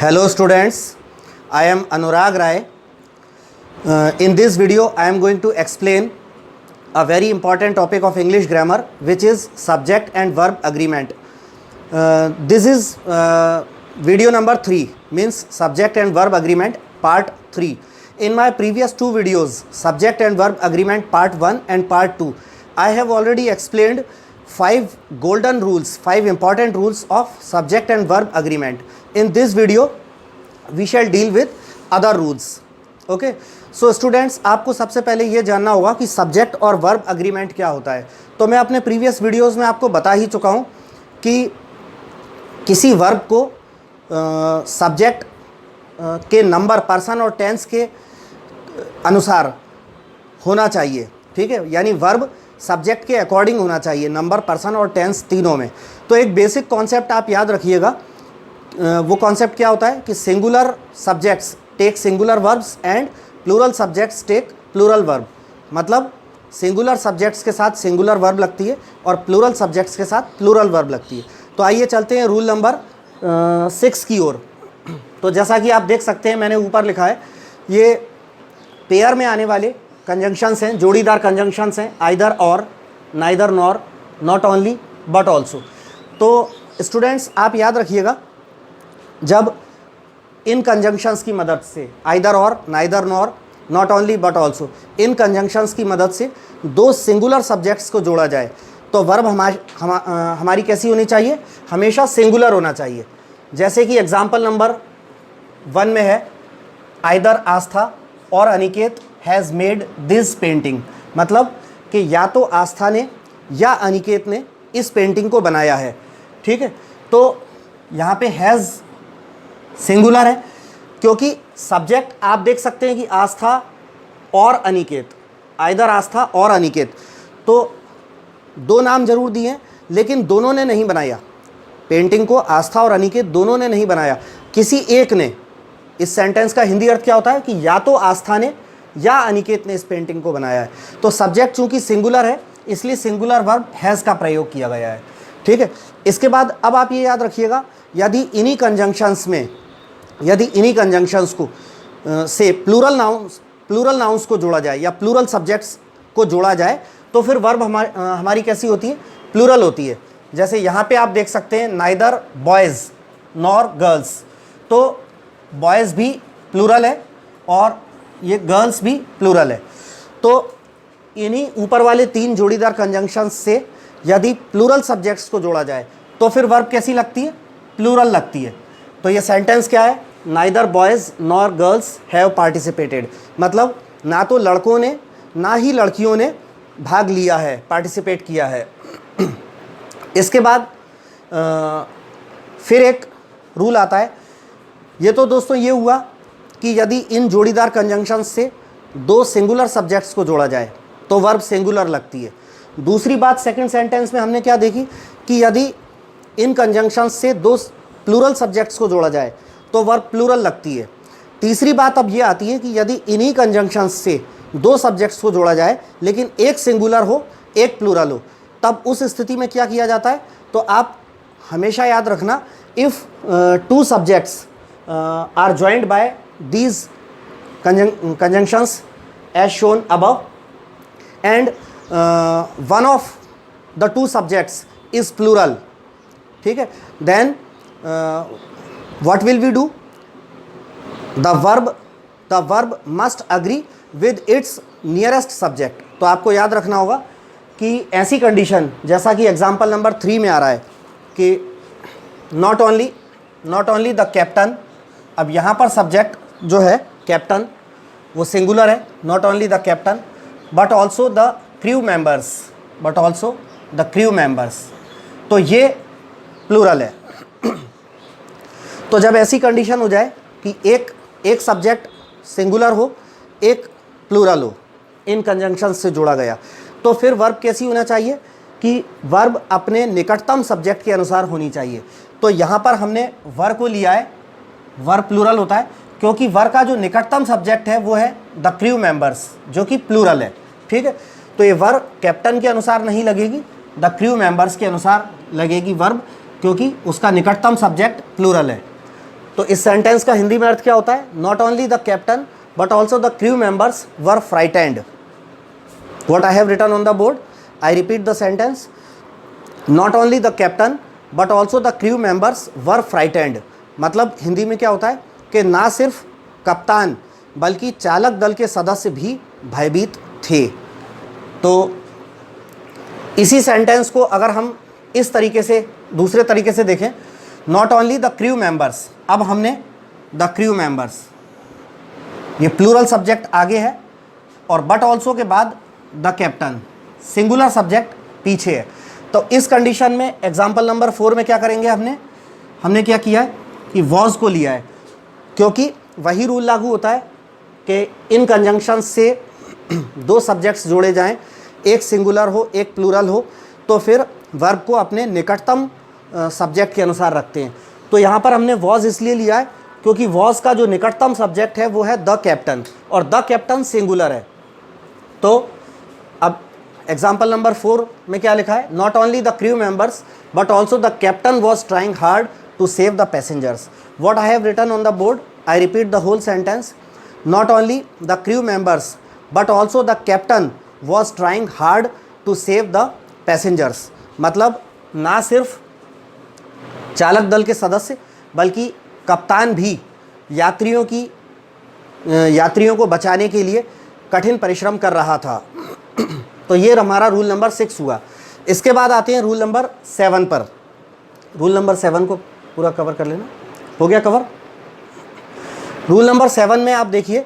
Hello students, I am Anurag Rai. In this video I am going to explain a very important topic of English grammar, which is subject and verb agreement. This is video number 3, means subject and verb agreement part 3. In my previous two videos, subject and verb agreement part 1 and part 2, I have already explained 5 golden rules, 5 important rules of subject and verb agreement. In this video we shall deal with other rules. Okay, so students, आपको सबसे पहले ये जानना होगा कि subject और verb agreement क्या होता है. तो मैं अपने प्रीवियस वीडियोस में आपको बता ही चुका हूँ कि किसी वर्ब को सब्जेक्ट के नंबर, पर्सन और टेंस के अनुसार होना चाहिए. ठीक है, यानी वर्ब सब्जेक्ट के अकॉर्डिंग होना चाहिए, नंबर, पर्सन और टेंस तीनों में. तो एक बेसिक कॉन्सेप्ट आप याद रखिएगा. वो कॉन्सेप्ट क्या होता है कि singular subjects take singular verbs and plural subjects take plural verb. मतलब सिंगुलर सब्जेक्ट्स के साथ सिंगुलर वर्ब लगती है और प्लूरल सब्जेक्ट्स के साथ प्लूरल वर्ब लगती है. तो आइए चलते हैं रूल नंबर 6 की ओर. तो जैसा कि आप देख सकते हैं, मैंने ऊपर लिखा है, ये पेयर में आने वाले कंजंक्शंस हैं, जोड़ीदार कंजंक्शंस हैं. आइदर और, neither nor, not only but also. तो स्टूडेंट्स आप याद रखिएगा, जब इन कंजंक्शंस की मदद से, आइदर और, neither nor, not only but also, in conjunctions की मदद से दो सिंगुलर सब्जेक्ट्स को जोड़ा जाए तो वर्ब हमारी कैसी होनी चाहिए? हमेशा सिंगुलर होना चाहिए. जैसे कि एग्जाम्पल नंबर 1 में है, आइदर आस्था और Aniket has made this painting. मतलब कि या तो आस्था ने या अनिकेत ने इस पेंटिंग को बनाया है. ठीक है, तो यहाँ पे हैज़ सिंगुलर है क्योंकि सब्जेक्ट आप देख सकते हैं कि आस्था और अनिकेत, आइदर आस्था और अनिकेत. तो दो नाम जरूर दिए हैं, लेकिन दोनों ने नहीं बनाया पेंटिंग को. आस्था और अनिकेत दोनों ने नहीं बनाया, किसी एक ने. इस सेंटेंस का हिंदी अर्थ क्या होता है कि या तो आस्था ने या अनिकेत ने इस पेंटिंग को बनाया है. तो सब्जेक्ट चूंकि सिंगुलर है, इसलिए सिंगुलर वर्ब हैज़ का प्रयोग किया गया है. ठीक है, इसके बाद अब आप ये याद रखिएगा, यदि इन्हीं कंजंक्शंस को से प्लूरल नाउंस को जोड़ा जाए या प्लूरल सब्जेक्ट्स को जोड़ा जाए तो फिर वर्ब हमारी कैसी होती है? प्लूरल होती है. जैसे यहाँ पे आप देख सकते हैं, नाइदर बॉयज़ नॉर गर्ल्स. तो बॉयज़ भी प्लूरल है और ये गर्ल्स भी प्लूरल है. तो इन्हीं ऊपर वाले 3 जोड़ीदार कंजंक्शंस से यदि प्लूरल सब्जेक्ट्स को जोड़ा जाए तो फिर वर्ब कैसी लगती है? प्लूरल लगती है. तो ये सेंटेंस क्या है? Neither boys nor girls have participated. मतलब ना तो लड़कों ने ना ही लड़कियों ने भाग लिया है, पार्टिसिपेट किया है. इसके बाद फिर एक रूल आता है. ये तो दोस्तों ये हुआ कि यदि इन जोड़ीदार कंजंक्शंस से दो सिंगुलर सब्जेक्ट्स को जोड़ा जाए तो वर्ब सिंगुलर लगती है. दूसरी बात, सेकंड सेंटेंस में हमने क्या देखी कि यदि इन कंजंक्शंस से दो प्लूरल सब्जेक्ट्स को जोड़ा जाए तो वर्ब प्लूरल लगती है. तीसरी बात अब ये आती है कि यदि इन्हीं कंजंक्शंस से दो सब्जेक्ट्स को जोड़ा जाए लेकिन एक सिंगुलर हो एक प्लूरल हो, तब उस स्थिति में क्या किया जाता है? तो आप हमेशा याद रखना, if 2 subjects are joined by these conjunctions as shown above and one of the 2 subjects is plural. ठीक है, then what will we do? The verb must agree with its nearest subject. तो आपको याद रखना होगा कि ऐसी कंडीशन, जैसा कि एग्जाम्पल नंबर 3 में आ रहा है कि not only the captain. अब यहाँ पर सब्जेक्ट जो है कैप्टन वो सिंगुलर है, not only the captain but also the crew members. तो ये प्लूरल है. तो जब ऐसी कंडीशन हो जाए कि एक सब्जेक्ट सिंगुलर हो एक प्लूरल हो, इन कंजंक्शंस से जोड़ा गया, तो फिर वर्ब कैसी होना चाहिए कि वर्ब अपने निकटतम सब्जेक्ट के अनुसार होनी चाहिए. तो यहाँ पर हमने वर्ब को लिया है, वर्ब प्लूरल होता है क्योंकि वर्ब का जो निकटतम सब्जेक्ट है वो है द क्रू मेंबर्स, जो कि प्लूरल है. ठीक है, तो ये वर्ब कैप्टन के अनुसार नहीं लगेगी, द क्रू मेंबर्स के अनुसार लगेगी वर्ब, क्योंकि उसका निकटतम सब्जेक्ट प्लूरल है. तो इस सेंटेंस का हिंदी में अर्थ क्या होता है? Not only the captain but also the crew members were frightened. What I have written on the board, I repeat the sentence. Not only the captain but also the crew members were frightened. मतलब हिंदी में क्या होता है कि ना सिर्फ कप्तान बल्कि चालक दल के सदस्य भी भयभीत थे. तो इसी सेंटेंस को अगर हम इस तरीके से दूसरे तरीके से देखें, not only the crew members, अब हमने द क्रू मेंबर्स, ये प्लूरल सब्जेक्ट आगे है और बट ऑल्सो के बाद द कैप्टन, सिंगुलर सब्जेक्ट पीछे है. तो इस कंडीशन में एग्जाम्पल नंबर 4 में क्या करेंगे, हमने क्या किया है कि वॉज को लिया है, क्योंकि वही रूल लागू होता है कि इन कंजंक्शन से दो सब्जेक्ट्स जोड़े जाएं, एक सिंगुलर हो एक प्लूरल हो, तो फिर वर्ब को अपने निकटतम सब्जेक्ट के अनुसार रखते हैं. तो यहाँ पर हमने वॉज इसलिए लिया है क्योंकि वॉज का जो निकटतम सब्जेक्ट है वो है द कैप्टन और द कैप्टन सिंगुलर है. तो अब एग्जाम्पल नंबर 4 में क्या लिखा है, not only the crew members but also the captain was trying hard to save the passengers. What I have written on the board, I repeat the whole sentence. Not only the crew members but also the captain was trying hard to save the passengers. मतलब ना सिर्फ चालक दल के सदस्य बल्कि कप्तान भी यात्रियों को बचाने के लिए कठिन परिश्रम कर रहा था. तो ये हमारा रूल नंबर 6 हुआ. इसके बाद आते हैं रूल नंबर 7 पर. रूल नंबर 7 को पूरा कवर कर लेना, हो गया कवर. रूल नंबर 7 में आप देखिए,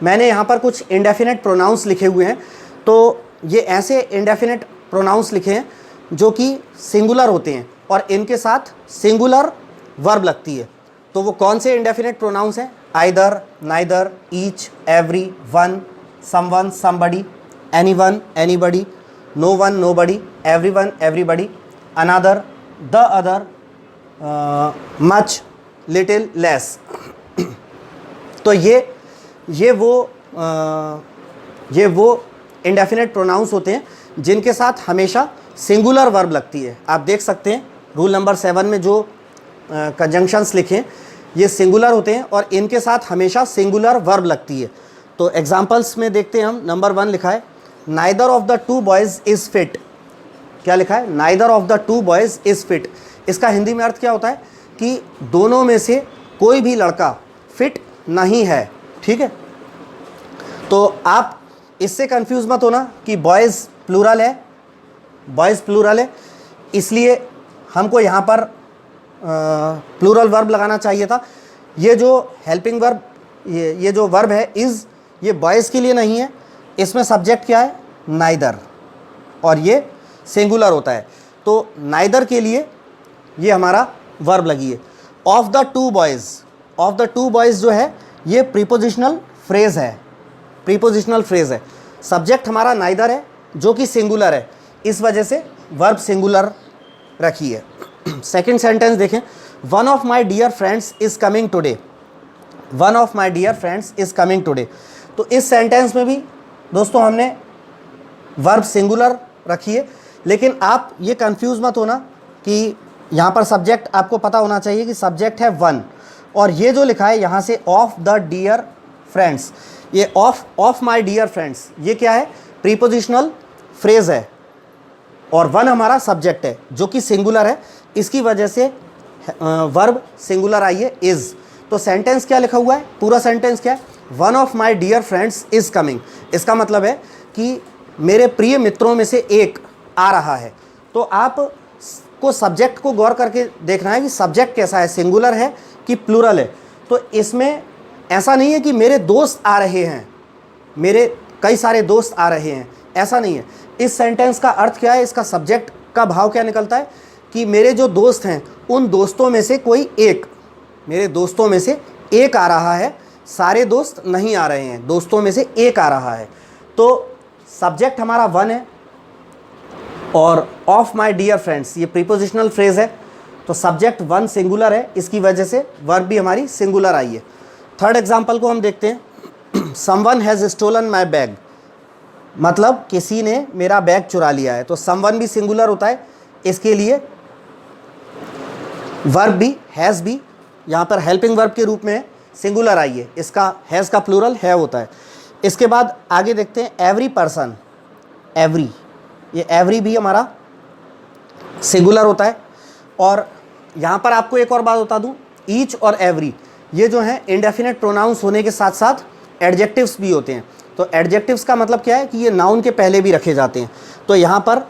मैंने यहाँ पर कुछ इंडेफिनेट प्रोनाउंस लिखे हुए हैं. तो ये ऐसे इंडेफिनेट प्रोनाउंस लिखे हैं जो कि सिंगुलर होते हैं और इनके साथ सिंगुलर वर्ब लगती है. तो वो कौन से इंडेफिनेट प्रोनाउंस हैं? Either, neither, each, every, one, someone, somebody, anyone, anybody, no one, nobody, everyone, everybody, another, the other, much, little, less. तो ये वो इंडेफिनेट प्रोनाउंस होते हैं जिनके साथ हमेशा सिंगुलर वर्ब लगती है. आप देख सकते हैं रूल नंबर 7 में जो कंजंक्शंस लिखे हैं ये सिंगुलर होते हैं और इनके साथ हमेशा सिंगुलर वर्ब लगती है. तो एग्जांपल्स में देखते हैं हम. नंबर 1 लिखा है, neither of the two boys is fit. क्या लिखा है? Neither of the two boys is fit. इसका हिंदी में अर्थ क्या होता है कि दोनों में से कोई भी लड़का फिट नहीं है. ठीक है, तो आप इससे कंफ्यूज मत होना कि बॉयज़ प्लूरल है, इसलिए हमको यहाँ पर प्लूरल वर्ब लगाना चाहिए था. ये जो हेल्पिंग वर्ब, ये जो वर्ब है इज़, ये बॉयज़ के लिए नहीं है. इसमें सब्जेक्ट क्या है? नाइदर, और ये सिंगुलर होता है. तो नाइदर के लिए ये हमारा वर्ब लगी है. ऑफ द टू बॉयज़ जो है ये प्रीपोजिशनल फ्रेज़ है. सब्जेक्ट हमारा नाइदर है जो कि सिंगुलर है, इस वजह से वर्ब सिंगुलर रखी है. सेकंड सेंटेंस देखें, one of my dear friends is coming today. तो इस सेंटेंस में भी दोस्तों हमने वर्ब सिंगुलर रखी है, लेकिन आप ये कंफ्यूज मत होना कि यहाँ पर सब्जेक्ट आपको पता होना चाहिए कि सब्जेक्ट है वन, और ये जो लिखा है यहाँ से ऑफ द डियर फ्रेंड्स, ये ऑफ माई डियर फ्रेंड्स, ये क्या है? प्रीपोजिशनल फ्रेज़ है और वन हमारा सब्जेक्ट है जो कि सिंगुलर है, इसकी वजह से वर्ब सिंगुलर आई है इज़. तो सेंटेंस क्या लिखा हुआ है? पूरा सेंटेंस क्या है? One of my dear friends is coming. इसका मतलब है कि मेरे प्रिय मित्रों में से एक आ रहा है. तो आप को सब्जेक्ट को गौर करके देखना है कि सब्जेक्ट कैसा है, सिंगुलर है कि प्लूरल है. तो इसमें ऐसा नहीं है कि मेरे दोस्त आ रहे हैं, मेरे कई सारे दोस्त आ रहे हैं, ऐसा नहीं है. इस सेंटेंस का अर्थ क्या है? इसका सब्जेक्ट का भाव क्या निकलता है कि मेरे जो दोस्त हैं उन दोस्तों में से कोई एक, मेरे दोस्तों में से एक आ रहा है, सारे दोस्त नहीं आ रहे हैं, दोस्तों में से एक आ रहा है. तो सब्जेक्ट हमारा वन है और ऑफ माई डियर फ्रेंड्स ये प्रीपोजिशनल फ्रेज़ है, तो सब्जेक्ट वन सिंगुलर है, इसकी वजह से वर्ब भी हमारी सिंगुलर आई है. थर्ड एग्जाम्पल को हम देखते हैं. Someone has stolen my bag, मतलब किसी ने मेरा बैग चुरा लिया है. तो समवन भी सिंगुलर होता है, इसके लिए वर्ब भी हैज़ भी यहाँ पर हेल्पिंग वर्ब के रूप में है, सिंगुलर आई है, इसका हैज़ का प्लूरल है होता है। इसके बाद आगे देखते हैं एवरी पर्सन, एवरी, ये एवरी भी हमारा सिंगुलर होता है। और यहाँ पर आपको एक और बात बता दूँ, ईच और एवरी ये जो है इंडेफिनेट प्रोनाउंस होने के साथ साथ एडजेक्टिव्स भी होते हैं। तो एडजेक्टिव्स का मतलब क्या है कि ये नाउन के पहले भी रखे जाते हैं। तो यहाँ पर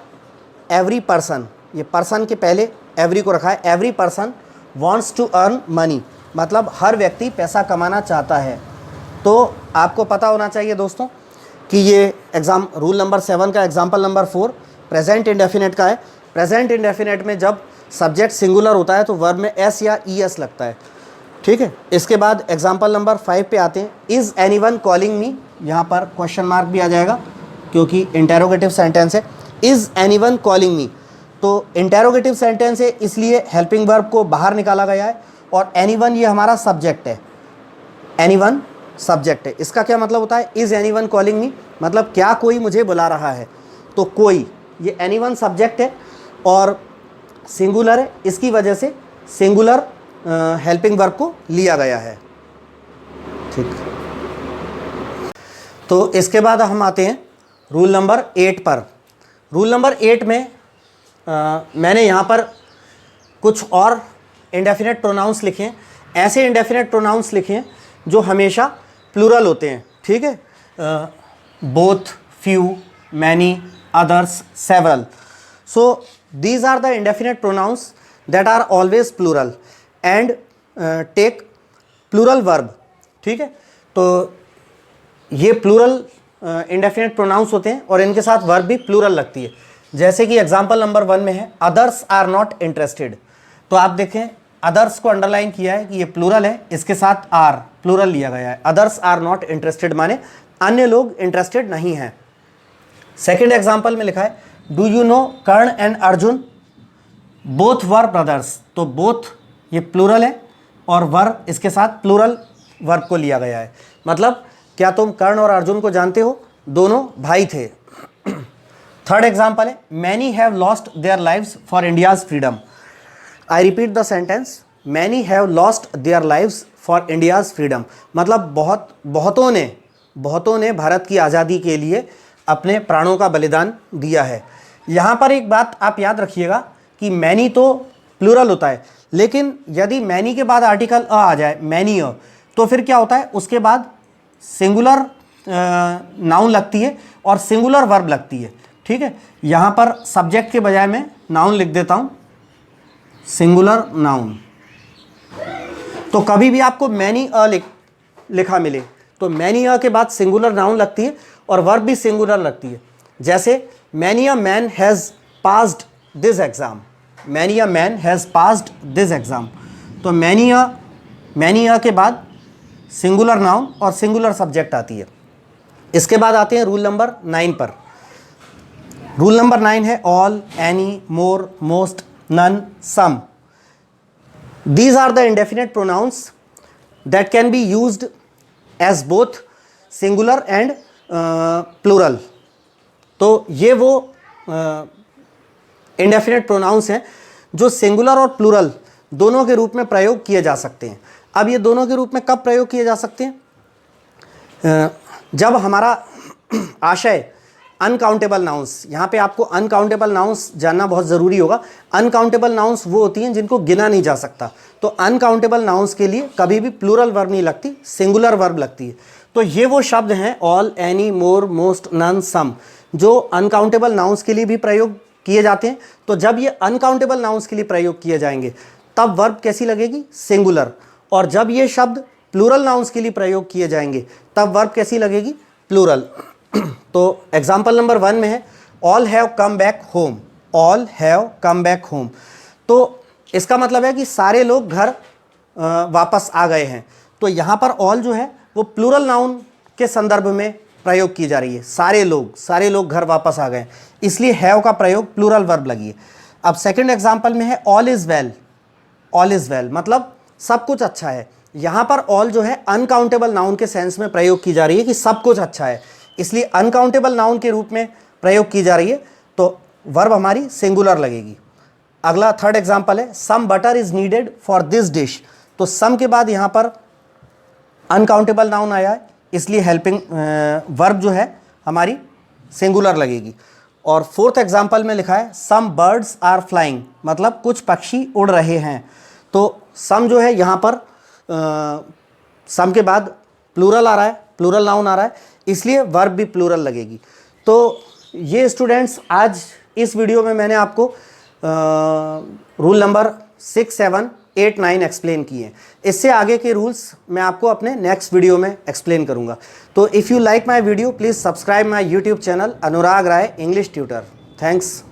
एवरी पर्सन, ये पर्सन के पहले एवरी को रखा है। Every person wants to earn money, मतलब हर व्यक्ति पैसा कमाना चाहता है। तो आपको पता होना चाहिए दोस्तों कि ये एग्ज़ाम रूल नंबर 7 का एग्जाम्पल नंबर 4 प्रेजेंट इंडेफिनेट का है। प्रेजेंट इंडेफिनेट में जब सब्जेक्ट सिंगुलर होता है तो वर्ब में एस या ई एस लगता है, ठीक है। इसके बाद एग्जाम्पल नंबर 5 पे आते हैं। इज़ एनीवन कॉलिंग मी, यहाँ पर क्वेश्चन मार्क भी आ जाएगा क्योंकि इंटेरोगेटिव सेंटेंस है। इज़ एनीवन कॉलिंग मी, तो इंटेरोगेटिव सेंटेंस है इसलिए हेल्पिंग वर्ब को बाहर निकाला गया है और एनीवन ये हमारा सब्जेक्ट है, एनीवन सब्जेक्ट है। इसका क्या मतलब होता है, इज़ एनीवन कॉलिंग मी मतलब क्या कोई मुझे बुला रहा है। तो कोई, ये एनीवन सब्जेक्ट है और सिंगुलर है, इसकी वजह से सिंगुलर हेल्पिंग वर्ब को लिया गया है, ठीक। तो इसके बाद हम आते हैं रूल नंबर 8 पर। रूल नंबर 8 में मैंने यहाँ पर कुछ और इंडेफिनेट प्रोनाउंस लिखे हैं। ऐसे इंडेफिनेट प्रोनाउंस लिखे हैं जो हमेशा प्लूरल होते हैं, ठीक है। Both, few, many, others, several. So these are the indefinite pronouns that are always plural and take plural verb, ठीक है। तो ये प्लूरल इंडेफिनेट प्रोनाउंस होते हैं और इनके साथ वर्ब भी प्लूरल लगती है। जैसे कि एग्जांपल नंबर 1 में है अदर्स आर नॉट इंटरेस्टेड। तो आप देखें अदर्स को अंडरलाइन किया है कि ये प्लूरल है, इसके साथ आर प्लूरल लिया गया है। अदर्स आर नॉट इंटरेस्टेड माने अन्य लोग इंटरेस्टेड नहीं हैं। सेकेंड एग्जाम्पल में लिखा है do you know Karna and Arjun both were brothers. तो बोथ ये प्लूरल है और वर इसके साथ प्लूरल वर्ब को लिया गया है, मतलब क्या तुम कर्ण और अर्जुन को जानते हो, दोनों भाई थे। थर्ड एग्जाम्पल है many have lost their lives for India's freedom. I repeat the sentence, many have lost their lives for India's freedom, मतलब बहुतों ने भारत की आज़ादी के लिए अपने प्राणों का बलिदान दिया है। यहाँ पर एक बात आप याद रखिएगा कि मैनी तो प्लूरल होता है, लेकिन यदि मैनी के बाद आर्टिकल आ जाए, मैनी तो फिर क्या होता है, उसके बाद सिंगुलर नाउन लगती है और सिंगुलर वर्ब लगती है, ठीक है। यहाँ पर सब्जेक्ट के बजाय मैं नाउन लिख देता हूँ, सिंगुलर नाउन। तो कभी भी आपको मैनी लिखा मिले तो मैनी के बाद सिंगुलर नाउन लगती है और वर्ब भी सिंगुलर लगती है। जैसे many a man has passed this exam, many a man has passed this exam. तो मैनी के बाद सिंगुलर नाउन और सिंगुलर सब्जेक्ट आती है। इसके बाद आते हैं रूल नंबर 9 पर। रूल नंबर 9 है all, any, more, most, none, some. These are the indefinite pronouns that can be used as both singular and plural। तो ये वो indefinite pronouns हैं जो सिंगुलर और प्लूरल दोनों के रूप में प्रयोग किए जा सकते हैं। अब ये दोनों के रूप में कब प्रयोग किए जा सकते हैं, जब हमारा आशय अनकाउंटेबल नाउंस, यहाँ पे आपको अनकाउंटेबल नाउंस जानना बहुत ज़रूरी होगा। अनकाउंटेबल नाउंस वो होती हैं जिनको गिना नहीं जा सकता। तो अनकाउंटेबल नाउंस के लिए कभी भी प्लूरल वर्ब नहीं लगती, सिंगुलर वर्ब लगती है। तो ये वो शब्द हैं all, any, more, most, none, सम, जो अनकाउंटेबल नाउंस के लिए भी प्रयोग किए जाते हैं। तो जब ये अनकाउंटेबल नाउंस के लिए प्रयोग किए जाएंगे तब वर्ब कैसी लगेगी, सिंगुलर। और जब ये शब्द प्लूरल नाउंस के लिए प्रयोग किए जाएंगे तब वर्ब कैसी लगेगी, प्लूरल। तो एग्जाम्पल नंबर 1 में है all have come back home, all have come back home. तो इसका मतलब है कि सारे लोग घर वापस आ गए हैं। तो यहाँ पर ऑल जो है वो प्लूरल नाउन के संदर्भ में प्रयोग की जा रही है। सारे लोग घर वापस आ गए, इसलिए हैव का प्रयोग प्लूरल वर्ब लगी है। अब सेकंड एग्जाम्पल में है all is well, all is well मतलब सब कुछ अच्छा है। यहाँ पर ऑल जो है अनकाउंटेबल नाउन के सेंस में प्रयोग की जा रही है कि सब कुछ अच्छा है, इसलिए अनकाउंटेबल नाउन के रूप में प्रयोग की जा रही है। तो वर्ब हमारी सिंगुलर लगेगी। अगला थर्ड एग्जाम्पल है, some butter is needed for this dish. तो सम के बाद यहाँ पर अनकाउंटेबल नाउन आया है, इसलिए हेल्पिंग वर्ब जो है हमारी सिंगुलर लगेगी। और फोर्थ एग्जाम्पल में लिखा है सम बर्ड्स आर फ्लाइंग, मतलब कुछ पक्षी उड़ रहे हैं। तो सम जो है यहाँ पर सम के बाद प्लूरल आ रहा है, प्लूरल नाउन आ रहा है, इसलिए वर्ब भी प्लूरल लगेगी। तो ये स्टूडेंट्स आज इस वीडियो में मैंने आपको रूल नंबर 6, 7, 8, 9 एक्सप्लेन किए। इससे आगे के रूल्स मैं आपको अपने नेक्स्ट वीडियो में एक्सप्लेन करूंगा। तो if you like my video please subscribe my YouTube channel Anurag Rai English tutor. Thanks.